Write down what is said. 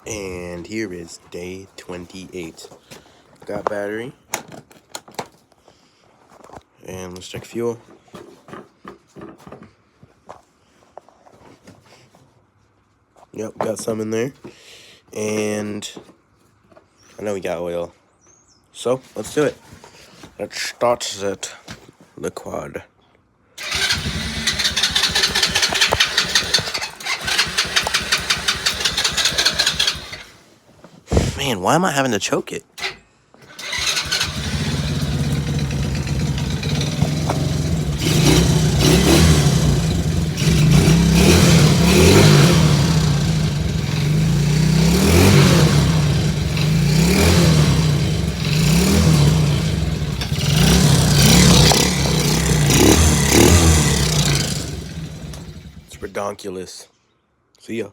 And here is day 28. Got battery. And let's check fuel. Yep, got some in there. And I know we got oil. So, let's do it. Let's start the quad. Man, why am I having to choke it? It's redonkulous. See ya.